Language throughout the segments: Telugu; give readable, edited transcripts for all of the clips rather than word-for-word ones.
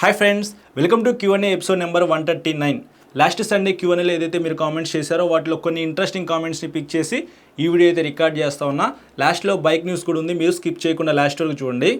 Hi friends, welcome to Q&A episode number 139. Last Sunday Q&Aలో ఏదైతే మీరు కామెంట్స్ చేశారో వాటిలో కొన్ని ఇంట్రెస్టింగ్ కామెంట్స్ని పిక్ చేసి ఈ వీడియో అయితే రికార్డ్ చేస్తా ఉన్నా. లాస్ట్లో బైక్ న్యూస్ కూడా ఉంది, మీరు స్కిప్ చేయకుండా లాస్ట్ వరకు చూడండి.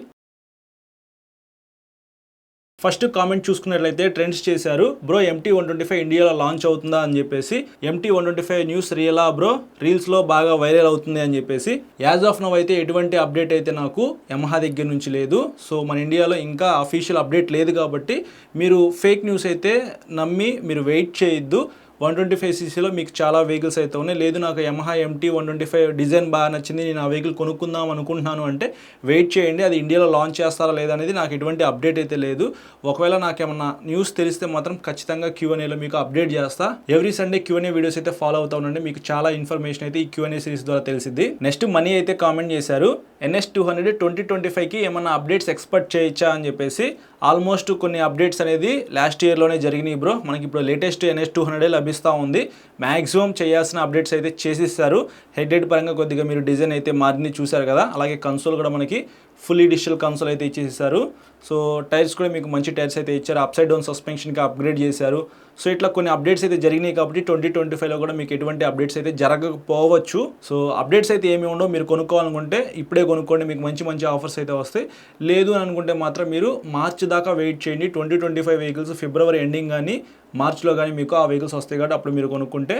ఫస్ట్ కామెంట్ చూసుకున్నట్లయితే ట్రెండ్స్ చేశారు, బ్రో MT-125 ఇండియాలో లాంచ్ అవుతుందా అని చెప్పేసి. MT-125 న్యూస్ రియలా బ్రో, రీల్స్లో బాగా వైరల్ అవుతుంది అని చెప్పేసి. యాజ్ ఆఫ్ నవ్ అయితే ఎటువంటి అప్డేట్ అయితే నాకు యమహా దగ్గర నుంచి లేదు. సో మన ఇండియాలో ఇంకా అఫీషియల్ అప్డేట్ లేదు కాబట్టి మీరు ఫేక్ న్యూస్ అయితే నమ్మి మీరు వెయిట్ చేయొద్దు. 125cc మీకు చాలా వెహికల్స్ అయితే ఉన్నాయి. లేదు నాకు యమహా MT-125 డిజైన్ బాగా నచ్చింది, నేను ఆ వెహికల్ కొనుక్కుందాం అనుకుంటున్నాను అంటే వెయిట్ చేయండి. అది ఇండియాలో లాంచ్ చేస్తారా లేదా అనేది నాకు ఎటువంటి అప్డేట్ అయితే లేదు. ఒకవేళ నాకేమన్నా న్యూస్ తెలిస్తే మాత్రం ఖచ్చితంగా Q&Aలో మీకు అప్డేట్ చేస్తా. ఎవ్రీ సండే Q&A వీడియోస్ అయితే ఫాలో అవుతా ఉండండి, మీకు చాలా ఇన్ఫర్మేషన్ అయితే ఈ Q&A సిరీస్ ద్వారా తెలిసింది. నెక్స్ట్ మనీ అయితే కామెంట్ చేశారు, NS200 2025కి ఏమన్నా అప్డేట్స్ ఎక్స్పెక్ట్ చేయొచ్చా అని చెప్పేసి. ఆల్మోస్ట్ కొన్ని అప్డేట్స్ అనేది లాస్ట్ ఇయర్లోనే జరిగినాయి బ్రో. మనకి ఇప్పుడు లేటెస్ట్ NS200 లభిస్తూ ఉంది. మ్యాక్సిమం చేయాల్సిన అప్డేట్స్ అయితే చేసిస్తారు. హెడ్ పరంగా కొద్దిగా మీరు డిజైన్ అయితే మారింది చూశారు కదా. అలాగే కన్సోల్ కూడా మనకి ఫుల్లీ డిజిటల్ కన్సోల్ అయితే ఇచ్చేసారు. సో టైర్స్ కూడా మీకు మంచి టైర్స్ అయితే ఇచ్చారు. అప్సైడ్ డౌన్ సస్పెన్షన్కి అప్గ్రేడ్ చేశారు. సో ఇట్లా కొన్ని అప్డేట్స్ అయితే జరిగినాయి కాబట్టి 2025లో కూడా మీకు ఎటువంటి అప్డేట్స్ అయితే జరగకపోవచ్చు. సో అప్డేట్స్ అయితే ఏమి ఉండవు, మీరు కొనుక్కోవాలనుకుంటే ఇప్పుడే కొనుక్కోండి, మీకు మంచి మంచి ఆఫర్స్ అయితే వస్తాయి. లేదు అని అనుకుంటే మాత్రం మీరు మార్చ్ దాకా వెయిట్ చేయండి. 2025 వెహికల్స్ ఫిబ్రవరి ఎండింగ్ కానీ మార్చ్లో కానీ మీకు ఆ వెహికల్స్ వస్తాయి కాబట్టి అప్పుడు మీరు కొనుక్కుంటే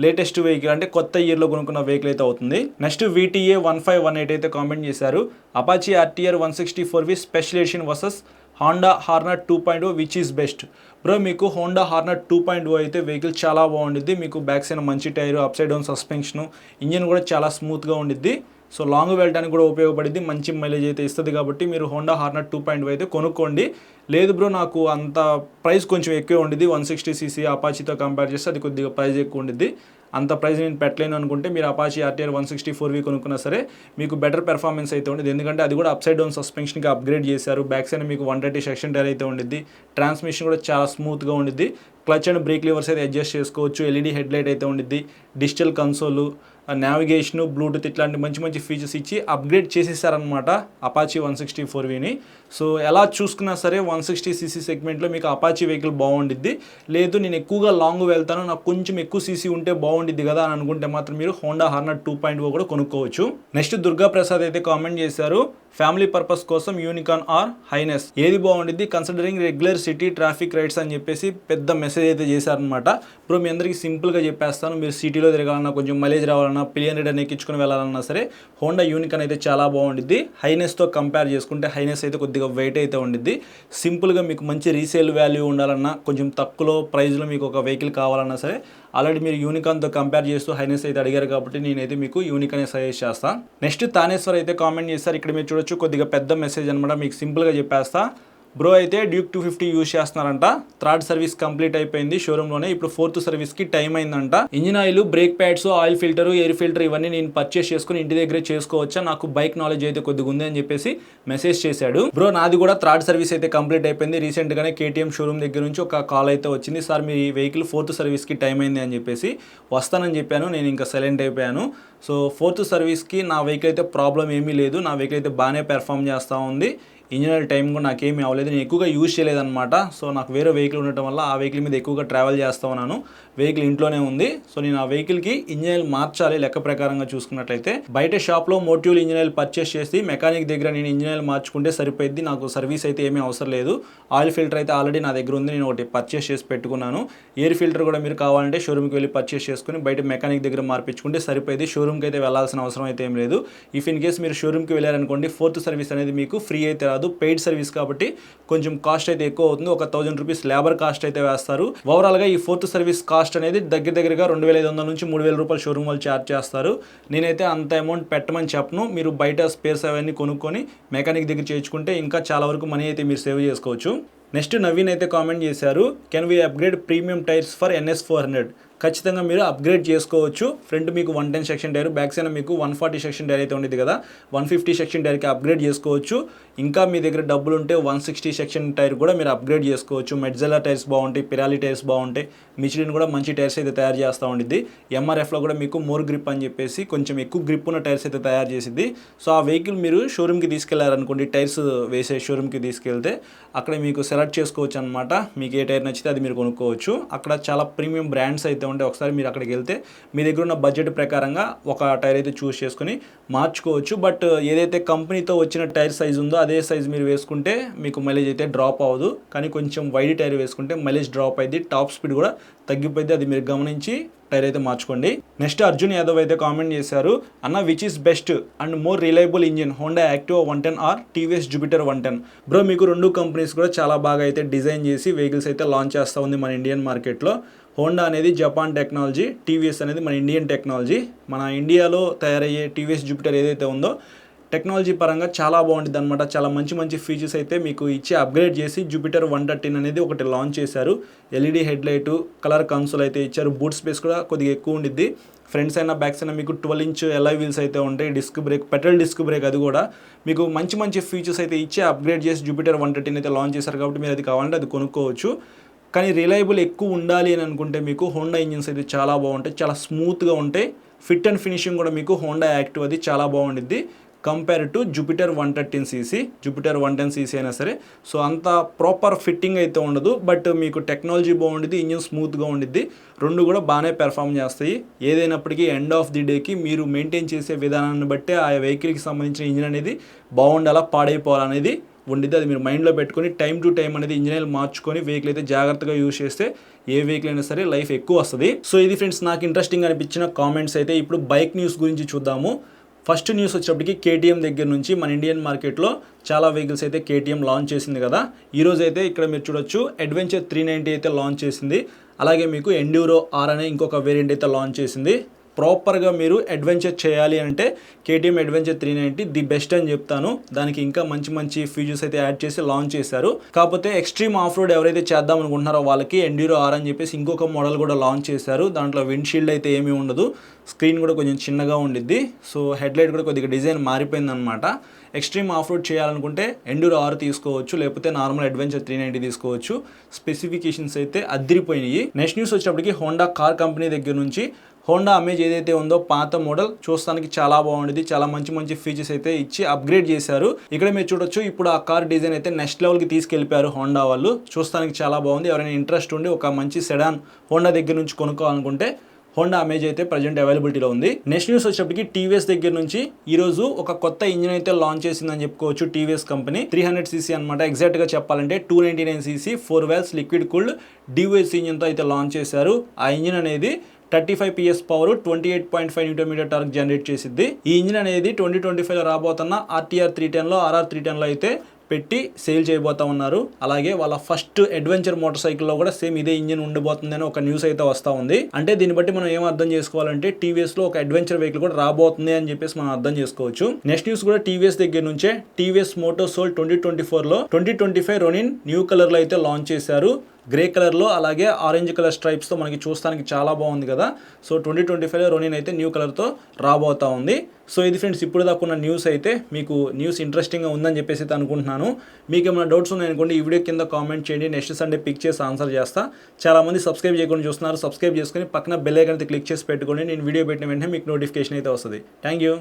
లేటెస్ట్ వెహికల్ అంటే కొత్త ఇయర్లో కొనుక్కున్న వెహికల్ అయితే అవుతుంది. నెక్స్ట్ VTA 1518 అయితే కామెంట్ చేశారు, Apache RTR 164V special edition versus Honda Hornet 2.0 which is best. Bro మీకు హోండా హార్నర్ 2.0 అయితే వెహికల్ చాలా బాగుండిద్ది. మీకు బ్యాక్ సైడ్ మంచి tyre, upside down suspension, engine కూడా చాలా స్మూత్గా ఉండిద్ది. సో లాంగ్ వెళ్ళడానికి కూడా ఉపయోగపడింది, మంచి మైలేజ్ అయితే ఇస్తుంది కాబట్టి మీరు హోండా హార్నర్ 2.0 అయితే కొనుక్కోండి. లేదు బ్రో నాకు అంత ప్రైస్ కొంచెం ఎక్కువ ఉండిద్ది, 160cc అపాచీతో కంపేర్ చేస్తే అది కొద్దిగా ప్రైస్ ఎక్కువ ఉండిద్ది, అంత ప్రైస్ నేను పెట్టలేను అనుకుంటే మీరు అపాచీ RTR 164V కొనుక్కున్నా సరే మీకు బెటర్ పెర్ఫార్మెన్స్ అయితే ఉండేది. ఎందుకంటే అది కూడా అప్సైడ్ డౌన్ సస్పెన్షన్కి అప్గ్రేడ్ చేశారు. బ్యాక్ సైడ్ మీకు 130 సెక్షన్ టైర్ అయితే ఉండిద్ది. ట్రాన్స్మిషన్ కూడా చాలా స్మూత్గా ఉండిద్ది. క్లచ్ అండ్ బ్రేక్ లివర్స్ అయితే అడ్జస్ట్ చేసుకోవచ్చు. LED హెడ్ లైట్ అయితే ఉండిద్ది. డిజిటల్ కన్సోలు, నావిగేషను, బ్లూటూత్ ఇట్లాంటి మంచి మంచి ఫీచర్స్ ఇచ్చి అప్గ్రేడ్ చేసేసారనమాట అపాచీ 164Vని. సో ఎలా చూసుకున్నా సరే 160cc సెగ్మెంట్లో మీకు అపాచీ వెహికల్ బాగుండిద్ది. లేదు నేను ఎక్కువగా లాంగ్ వెళ్తాను, నాకు కొంచెం ఎక్కువ సీసీ ఉంటే బాగుండిద్ది కదా అని అనుకుంటే మాత్రం మీరు హోండా హార్నర్ 2.0 కూడా కొనుక్కోవచ్చు. నెక్స్ట్ దుర్గా ప్రసాద్ అయితే కామెంట్ చేశారు, ఫ్యామిలీ పర్పస్ కోసం యూనికాన్ ఆర్ హైనెస్ ఏది బాగుండిద్ది considering regular city traffic rides అని చెప్పేసి పెద్ద మెసేజ్ అయితే చేశారనమాట. ఇప్పుడు మీ అందరికీ సింపుల్గా చెప్పేస్తాను, మీరు సిటీలో తిరగాలన్నా, కొంచెం మైలేజ్ రావాలన్నా, పిలియన్ రైడర్ ఎక్కించుకొని వెళ్ళాలన్నా సరే హోండా యూనికాన్ అయితే చాలా బాగుండిద్ది. హైనెస్తో కంపేర్ చేసుకుంటే హైనెస్ అయితే కొద్దిగా వెయిట్ అయితే ఉండిద్ది. సింపుల్గా మీకు మంచి రీసేల్ వాల్యూ ఉండాలన్నా, కొంచెం తక్కువలో ప్రైస్లో మీకు ఒక వెహికల్ కావాలన్నా సరే ఆల్రెడీ మీరు యూనికాన్తో కంపేర్ చేస్తూ హైనెస్ అయితే అడిగారు కాబట్టి నేనైతే మీకు యూనికానే సజెస్ట్ చేస్తాను. నెక్స్ట్ తానేశ్వర్ అయితే కామెంట్ చేస్తారు, ఇక్కడ మీరు చూడొచ్చు కొద్దిగా పెద్ద మెసేజ్ అనమాట, మీకు సింపుల్గా చెప్పేస్తా. బ్రో అయితే డ్యూక్ 250 యూజ్ చేస్తున్నారంట. థర్డ్ సర్వీస్ కంప్లీట్ అయిపోయింది షోరూంలోనే, ఇప్పుడు ఫోర్త్ సర్వీస్కి టైం అయిందంట. Engine oil, brake pads, oil filter, air filter ఇవన్నీ నేను పర్చేస్ చేసుకుని ఇంటి దగ్గరే చేసుకోవచ్చా, నాకు బైక్ నాలెడ్జ్ అయితే కొద్దిగా ఉంది అని చెప్పేసి మెసేజ్ చేశాడు. బ్రో నాది కూడా థర్డ్ సర్వీస్ అయితే కంప్లీట్ అయిపోయింది. రీసెంట్గానే KTM షోరూమ్ దగ్గర నుంచి ఒక కాల్ అయితే వచ్చింది, సార్ మీ వెహికల్ ఫోర్త్ సర్వీస్కి టైం అయింది అని చెప్పేసి. వస్తానని చెప్పాను, నేను ఇంకా సైలెంట్ అయిపోయాను. సో ఫోర్త్ సర్వీస్కి నా వెహికల్ అయితే ప్రాబ్లం ఏమీ లేదు, నా వెహికల్ అయితే బాగానే పెర్ఫామ్ చేస్తూ ఉంది. ఇంజిన్ ఆయిల్ టైం కూడా నాకేమీ అవ్వలేదు, నేను ఎక్కువగా యూజ్ చేయలేదన్నమాట. సో నాకు వేరే వెహికల్ ఉండటం వల్ల ఆ వెహికల్ మీద ఎక్కువగా ట్రావెల్ చేస్తూ ఉన్నాను. వెహికల్ ఇంట్లోనే ఉంది. సో నేను ఆ వెహికల్కి ఇంజిన్ ఆయిల్ మార్చాలి. లెక్క ప్రకారంగా చూసుకున్నట్లయితే బయట షాప్లో మోట్యూల్ ఇంజిన్ ఆయిల్ పర్చేస్ చేసి మెకానిక్ దగ్గర నేను ఇంజిన్ ఆయిల్ మార్చుకుంటే సరిపోయింది, నాకు సర్వీస్ అయితే ఏమీ అవసరం లేదు. ఆయిల్ ఫిల్టర్ అయితే ఆల్రెడీ నా దగ్గర ఉంది, నేను ఒకటి పర్చేస్ చేసి పెట్టుకున్నాను. ఎయిర్ ఫిల్టర్ కూడా మీరు కావాలంటే షోరూమ్కి వెళ్ళి పర్చేస్ చేసుకుని బయట మెకానిక్ దగ్గర మార్పించుకుంటే సరిపోయింది. షోరూమ్కి అయితే వెళ్ళాల్సిన అవసరం అయితే ఏం లేదు. ఇఫ్ ఇన్ కేస్ మీరు షోరూమ్కి వెళ్ళారనుకోండి ఫోర్త్ సర్వీస్ అనేది మీకు ఫ్రీ అయితే రాదు, పెయిడ్ సర్వీస్ కాబట్టి కొంచెం కాస్ట్ అయితే ఎక్కువ అవుతుంది. ఒక 1000 రూపీస్ లేబర్ కాస్ట్ అయితే వేస్తారు. ఓవరాల్గా ఈ ఫోర్త్ సర్వీస్ కాస్ట్ అనేది దగ్గరగా 2500 నుంచి 3000 రూపాయలు షోరూమ్ వాళ్ళు ఛార్జ్ చేస్తారు. నేనైతే అంత అమౌంట్ పెట్టమని చెప్పను, మీరు బయట స్పేర్స్ అవన్నీ కొనుక్కొని మెకానిక్ దగ్గర చేయించుకుంటే ఇంకా చాలా వరకు మనీ అయితే మీరు సేవ్ చేసుకోవచ్చు. నెక్స్ట్ నవీన్ అయితే కామెంట్ చేశారు, can we upgrade premium tyres for NS400. ఖచ్చితంగా మీరు అప్గ్రేడ్ చేసుకోవచ్చు. ఫ్రంట్ మీకు 110 సెక్షన్ టైర్, బ్యాక్ సైడ్ మీకు 140 సెక్షన్ టైర్ అయితే ఉండేది కదా, 150 సెక్షన్ టైర్కి అప్గ్రేడ్ చేసుకోవచ్చు. ఇంకా మీ దగ్గర డబ్బులు ఉంటే 160 సెక్షన్ టైర్ కూడా మీరు అప్గ్రేడ్ చేసుకోవచ్చు. మెడ్జెలా టైర్స్ బాగుంటాయి, పిరాలి టైర్స్ బాగుంటాయి, మిచిలిన్ కూడా మంచి టైర్స్ అయితే తయారు చేస్తూ ఉండిద్ది. ఎంఆర్ఎఫ్లో కూడా మీకు మోర్ గ్రిప్ అని చెప్పేసి కొంచెం ఎక్కువ గ్రిప్ ఉన్న టైర్స్ అయితే తయారు చేసిద్ది. సో ఆ వెహికల్ మీరు షోరూమ్కి తీసుకెళ్లారనుకోండి, టైర్స్ వేసే షోరూమ్కి తీసుకెళ్తే అక్కడ మీకు సెలెక్ట్ చేసుకోవచ్చు అనమాట. మీకు ఏ టైర్ నచ్చితే అది మీరు కొనుక్కోవచ్చు. అక్కడ చాలా ప్రీమియం బ్రాండ్స్ అయితే ఉంటాయి. ఒకసారి మీరు అక్కడికి వెళ్తే మీ దగ్గర ఉన్న బడ్జెట్ ప్రకారంగా ఒక టైర్ అయితే చూస్ చేసుకుని మార్చుకోవచ్చు. బట్ ఏదైతే కంపెనీతో వచ్చిన టైర్ సైజ్ ఉందో అదే సైజ్ మీరు వేసుకుంటే మీకు మైలేజ్ అయితే డ్రాప్ అవ్వదు. కానీ కొంచెం వైడ్ టైర్ వేసుకుంటే మైలేజ్ డ్రాప్ అయింది, టాప్ స్పీడ్ కూడా తగ్గిపోయింది. అది మీరు గమనించి టైర్ అయితే మార్చుకోండి. నెక్స్ట్ అర్జున్ యాదవ్ అయితే కామెంట్ చేశారు, అన్న which is best and more reliable engine, Honda Activa 110 or TVS Jupiter 110? Bro మీకు రెండు కంపెనీస్ కూడా చాలా బాగా అయితే డిజైన్ చేసి వెహికల్స్ అయితే లాంచ్ చేస్తూ ఉంది మన ఇండియన్ మార్కెట్లో. హోండా అనేది జపాన్ టెక్నాలజీ, టీవీఎస్ అనేది మన ఇండియన్ టెక్నాలజీ. మన ఇండియాలో తయారయ్యే టీవీఎస్ జూపిటర్ ఏదైతే ఉందో టెక్నాలజీ పరంగా చాలా బాగుంటుంది అనమాట. చాలా మంచి మంచి ఫీచర్స్ అయితే మీకు ఇచ్చి అప్గ్రేడ్ చేసి జూపిటర్ 113 అనేది ఒకటి లాంచ్ చేశారు. LED head light, colour console అయితే ఇచ్చారు. బూట్ స్పేస్ కూడా కొద్దిగా ఎక్కువ ఉండిద్ది. ఫ్రంట్స్ అయినా బ్యాక్స్ అయినా మీకు 12 ఇంచ్ ఎలాయ్ వీల్స్ అయితే ఉంటాయి. Disc brake, petrol disc brake, అది కూడా మీకు మంచి మంచి ఫీచర్స్ అయితే ఇచ్చి అప్గ్రేడ్ చేసి జూపిటర్ 113 అయితే లాంచ్ చేశారు. కాబట్టి మీరు అది కావాలంటే అది కొనుక్కోవచ్చు. కానీ రిలయబుల్ ఎక్కువ ఉండాలి అని అనుకుంటే మీకు హోండా ఇంజిన్స్ అయితే చాలా బాగుంటాయి, చాలా స్మూత్గా ఉంటాయి. ఫిట్ అండ్ ఫినిషింగ్ కూడా మీకు హోండా యాక్టివ్ అది చాలా బాగుండిద్ది compare to Jupiter 113cc, Jupiter 110cc అయినా సరే. సో అంత ప్రాపర్ ఫిట్టింగ్ అయితే ఉండదు. బట్ మీకు టెక్నాలజీ బాగుండిద్ది, ఇంజిన్ స్మూత్గా ఉండిద్ది, రెండు కూడా బాగానే పెర్ఫామ్ చేస్తాయి. ఏదైనప్పటికీ ఎండ్ ఆఫ్ ది డేకి మీరు మెయింటైన్ చేసే విధానాన్ని బట్టి ఆ వెహికల్కి సంబంధించిన ఇంజిన్ అనేది బాగుండాలా పాడైపోవాలనేది ఉండిద్ది. అది మీరు మైండ్లో పెట్టుకొని టైం టు టైం అనేది ఇంజిన్ మార్చుకొని వెహికల్ అయితే జాగ్రత్తగా యూజ్ చేస్తే ఏ వెహికల్ అయినా సరే లైఫ్ ఎక్కువ వస్తుంది. సో ఇది ఫ్రెండ్స్ నాకు ఇంట్రెస్టింగ్ అనిపించిన కామెంట్స్ అయితే. ఇప్పుడు బైక్ న్యూస్ గురించి చూద్దాము. ఫస్ట్ న్యూస్ వచ్చేటప్పటికి కేటీఎం దగ్గర నుంచి మన ఇండియన్ మార్కెట్లో చాలా వెహికల్స్ అయితే కేటీఎం లాంచ్ చేసింది కదా. ఈరోజు అయితే ఇక్కడ మీరు చూడొచ్చు అడ్వెంచర్ 390 అయితే లాంచ్ చేసింది. అలాగే మీకు ఎండ్యూరో ఆర్ అనే ఇంకొక వేరియంట్ అయితే లాంచ్ చేసింది. ప్రాపర్గా మీరు అడ్వెంచర్ చేయాలి అంటే కేటీఎం అడ్వెంచర్ 390 ది బెస్ట్ అని చెప్తాను. దానికి ఇంకా మంచి మంచి ఫీచర్స్ అయితే యాడ్ చేసి లాంచ్ చేశారు. కాకపోతే ఎక్స్ట్రీమ్ ఆఫ్ రోడ్ ఎవరైతే చేద్దాం అనుకుంటున్నారో వాళ్ళకి ఎండ్యూరో ఆర్ అని చెప్పేసి ఇంకొక మోడల్ కూడా లాంచ్ చేశారు. దాంట్లో విండ్షీల్డ్ అయితే ఏమీ ఉండదు, స్క్రీన్ కూడా కొంచెం చిన్నగా ఉండిద్ది. సో హెడ్లైట్ కూడా కొద్దిగా డిజైన్ మారిపోయింది అనమాట. ఎక్స్ట్రీమ్ ఆఫ్ రోడ్ చేయాలనుకుంటే ఎండ్యూరో ఆర్ తీసుకోవచ్చు, లేకపోతే నార్మల్ అడ్వెంచర్ 390 తీసుకోవచ్చు. స్పెసిఫికేషన్స్ అయితే అదిరిపోయినాయి. నెక్స్ట్ న్యూస్ వచ్చేటప్పటికి హోండా కార్ కంపెనీ దగ్గర నుంచి హోండా అమేజ్ ఏదైతే ఉందో పాత మోడల్ చూస్తానికి చాలా బాగుండేది. చాలా మంచి మంచి ఫీచర్స్ అయితే ఇచ్చి అప్గ్రేడ్ చేశారు. ఇక్కడ మీరు చూడొచ్చు ఇప్పుడు ఆ కార్ డిజైన్ అయితే నెక్స్ట్ లెవెల్కి తీసుకెళ్ళిపోయారు హోండా వాళ్ళు. చూస్తానికి చాలా బాగుంది. ఎవరైనా ఇంట్రెస్ట్ ఉండి ఒక మంచి సెడాన్ హోండా దగ్గర నుంచి కొనుక్కోవాలనుకుంటే హోండా అమేజ్ అయితే ప్రజెంట్ అవైలబిలిటీలో ఉంది. నెక్స్ట్ న్యూస్ వచ్చేటప్పటికి టీవీఎస్ దగ్గర నుంచి ఈరోజు ఒక కొత్త ఇంజిన్ అయితే లాంచ్ చేసిందని చెప్పుకోవచ్చు. టీవీఎస్ కంపెనీ 300cc అనమాట. ఎగ్జాక్ట్గా చెప్పాలంటే 299cc 4 wheels liquid cooled DOHC ఇంజిన్తో అయితే లాంచ్ చేశారు. ఆ ఇంజిన్ అనేది 35 PS power, 28.5 Nm torque generate చేసిద్ది. ఈ ఇంజిన్ అనేది 2025లో రాబోతున్న RTR 310లో, RR 310లో అయితే పెట్టి సేల్ చేయబోతా ఉన్నారు. అలాగే వాళ్ళ ఫస్ట్ అడ్వెంచర్ మోటార్ సైకిల్లో కూడా సేమ్ ఇదే ఇంజిన్ ఉండబోతుందని ఒక న్యూస్ అయితే వస్తూ ఉంది. అంటే దీన్ని బట్టి మనం ఏం అర్థం చేసుకోవాలంటే టీవీఎస్లో ఒక అడ్వెంచర్ వెహికల్ కూడా రాబోతుంది అని చెప్పేసి మనం అర్థం చేసుకోవచ్చు. నెక్స్ట్ న్యూస్ కూడా టీవీఎస్ దగ్గర నుంచే. టీవీఎస్ మోటార్ సోల్ 2024లో 2025 రోనిన్ న్యూ కలర్లో అయితే లాంచ్ చేశారు. గ్రే కలర్లో అలాగే ఆరెంజ్ కలర్ స్ట్రైప్స్తో మనకి చూస్తానికి చాలా బాగుంది కదా. సో 2025లో రోనిన్ అయితే న్యూ కలర్తో రాబోతా ఉంది. సో ఇది ఫ్రెండ్స్ ఇప్పుడు దాకా ఉన్న న్యూస్ అయితే. మీకు న్యూస్ ఇంట్రెస్టింగ్గా ఉందని చెప్పేసి అయితే అనుకుంటున్నాను. మీకు ఏమైనా డౌట్స్ ఉన్నాయనుకోండి ఈ వీడియో కింద కామెంట్ చేయండి. నెక్స్ట్ సండే పిక్ చేసి ఆన్సర్ చేస్తా. చాలామంది సబ్స్క్రైబ్ చేయకుండా చూస్తున్నారు. సబ్స్క్రైబ్ చేసుకుని పక్కన బెల్ ఐకాన్ అయితే క్లిక్ చేసి పెట్టుకోండి. నేను వీడియో పెట్టిన వెంటనే మీకు నోటిఫికేషన్ అయితే వస్తుంది. Thank you.